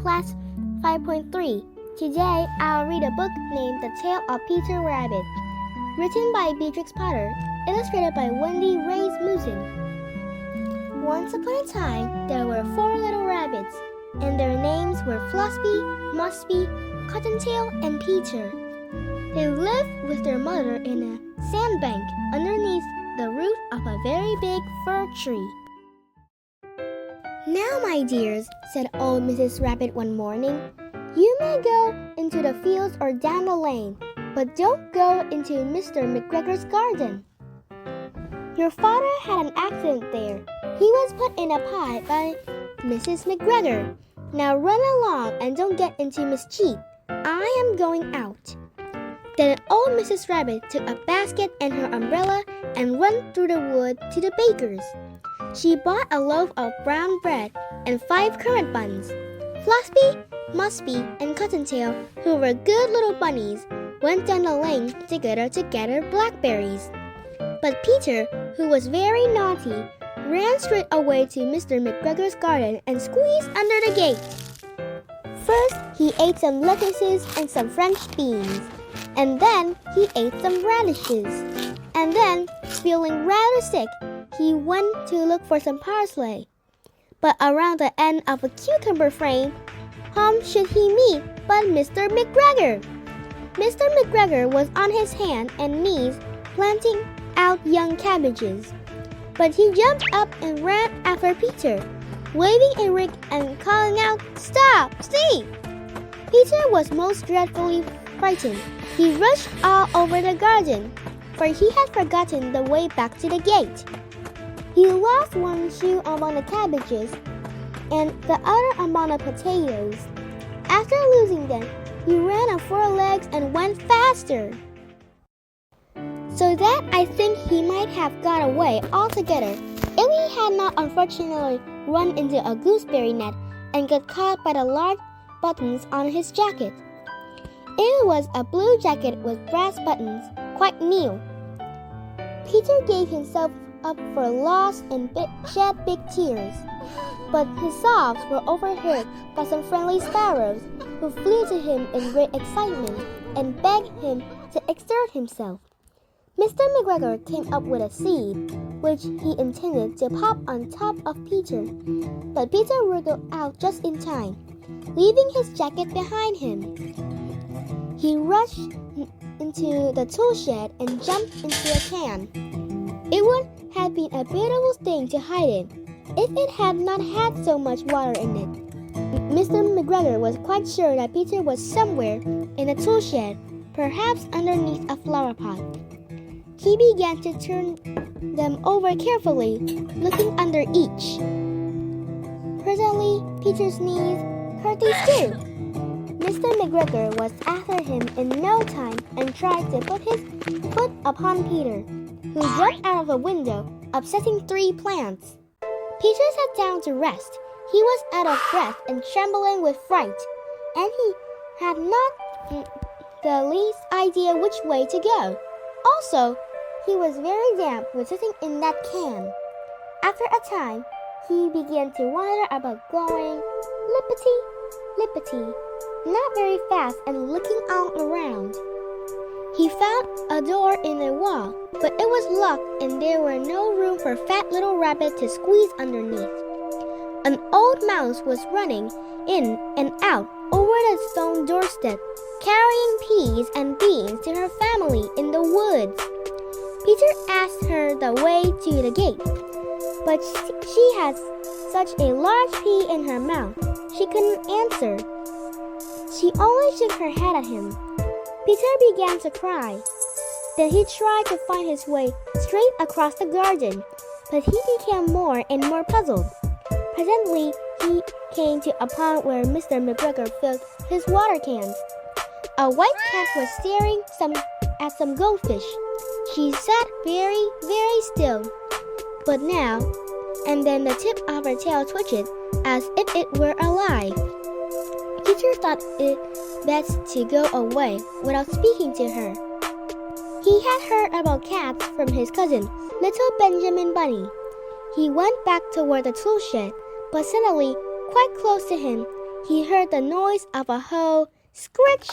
Class 5.3. Today, I'll read a book named The Tale of Peter Rabbit, written by Beatrix Potter, illustrated by Wendy Rasmussen. Once upon a time, there were 4 little rabbits, and their names were Flossie, Musby, Cottontail, and Peter. They lived with their mother in a sandbank underneath the root of a very big fir tree. "Now, my dears," said old Mrs. Rabbit one morning, "you may go into the fields or down the lane, but don't go into Mr. McGregor's garden. Your father had an accident there. He was put in a pie by Mrs. McGregor. Now run along and don't get into mischief. I am going out." Then old Mrs. Rabbit took a basket and her umbrella and ran through the wood to the baker's. She bought a loaf of brown bread and 5 currant buns. Flossie, Musby, and Cottontail, who were good little bunnies, went down the lane together to gather blackberries. But Peter, who was very naughty, ran straight away to Mr. McGregor's garden and squeezed under the gate. First, he ate some lettuces and some French beans, and then he ate some radishes. And then, feeling rather sick, he went to look for some parsley. But around the end of a cucumber frame, whom should he meet but Mr. McGregor? Mr. McGregor was on his hands and knees planting out young cabbages. But he jumped up and ran after Peter, waving a rake and calling out, "Stop! Stay!" Peter was most dreadfully frightened. He rushed all over the garden, for he had forgotten the way back to the gate. He lost one shoe among the cabbages and the other among the potatoes. After losing them, he ran on 4 legs and went faster. So that I think he might have got away altogether if he had not unfortunately run into a gooseberry net and got caught by the large buttons on his jacket. It was a blue jacket with brass buttons, quite new. Peter gave himself up for lost and shed big tears. But his sobs were overheard by some friendly sparrows, who flew to him in great excitement and begged him to exert himself. Mr. McGregor came up with a seed, which he intended to pop on top of Peter, but Peter wriggled out just in time, leaving his jacket behind him. He rushed into the tool shed and jumped into a can. It would have been a beautiful thing to hide in, if it had not had so much water in it. Mr. McGregor was quite sure that Peter was somewhere in the tool shed, perhaps underneath a flower pot. He began to turn them over carefully, looking under each. Presently, Peter's knees hurt too. Mr. McGregor was after him in no time and tried to put his foot upon Peter, who jumped out of a window, upsetting 3 plants. Peter sat down to rest. He was out of breath and trembling with fright, and he had not the least idea which way to go. Also, he was very damp with sitting in that can. After a time, he began to wander about, going lippity, lippity, not very fast and looking all around. He found a door in the wall, but it was locked and there were no room for fat little rabbit to squeeze underneath. An old mouse was running in and out over the stone doorstep, carrying peas and beans to her family in the woods. Peter asked her the way to the gate, but she had such a large pea in her mouth, she couldn't answer. She only shook her head at him. Peter began to cry. Then he tried to find his way straight across the garden, but he became more and more puzzled. Presently, he came to a pond where Mr. McGregor filled his water cans. A white cat was staring at some goldfish. She sat very, very still. But now and then the tip of her tail twitched as if it were alive. Peter thought it best to go away without speaking to her. He had heard about cats from his cousin, little Benjamin Bunny. He went back toward the tool shed, but suddenly, quite close to him, he heard the noise of a hoe. Scritch,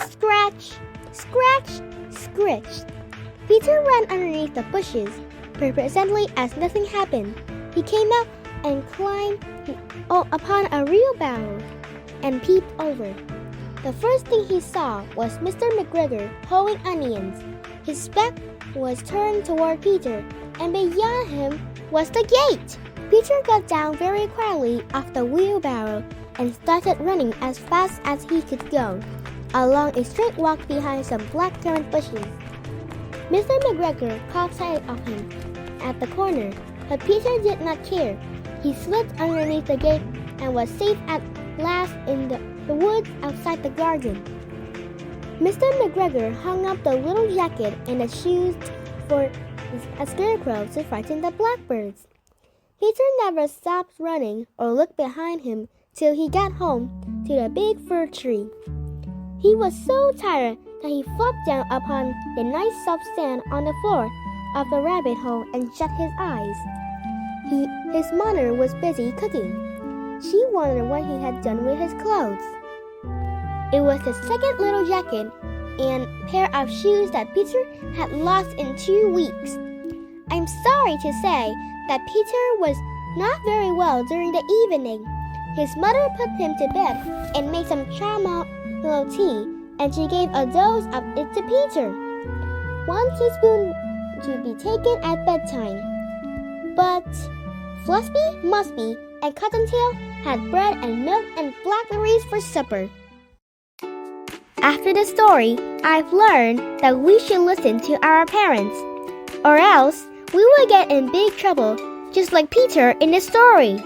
scratch, scratch, scritch. Peter ran underneath the bushes, but presently, as nothing happened, he came out and climbed upon a wheelbarrow and peeped over. The first thing he saw was Mr. McGregor hoeing onions. His back was turned toward Peter, and beyond him was the gate. Peter got down very quietly off the wheelbarrow and started running as fast as he could go, along a straight walk behind some blackcurrant bushes. Mr. McGregor caught sight of him at the corner, but Peter did not care. He slipped underneath the gate and was safe at last in the woods outside the garden. Mr. McGregor hung up the little jacket and the shoes for a scarecrow to frighten the blackbirds. Peter never stopped running or looked behind him till he got home to the big fir tree. He was so tired that he flopped down upon the nice soft sand on the floor of the rabbit hole and shut his eyes. His mother was busy cooking. She wondered what he had done with his clothes. It was the second little jacket and pair of shoes that Peter had lost in 2 weeks. I'm sorry to say that Peter was not very well during the evening. His mother put him to bed and made some chamomile tea, and she gave a dose of it to Peter. 1 teaspoon to be taken at bedtime. But Flusby, Musby, and Cottontail had bread and milk and blackberries for supper. After the story, I've learned that we should listen to our parents, or else we will get in big trouble, just like Peter in the story.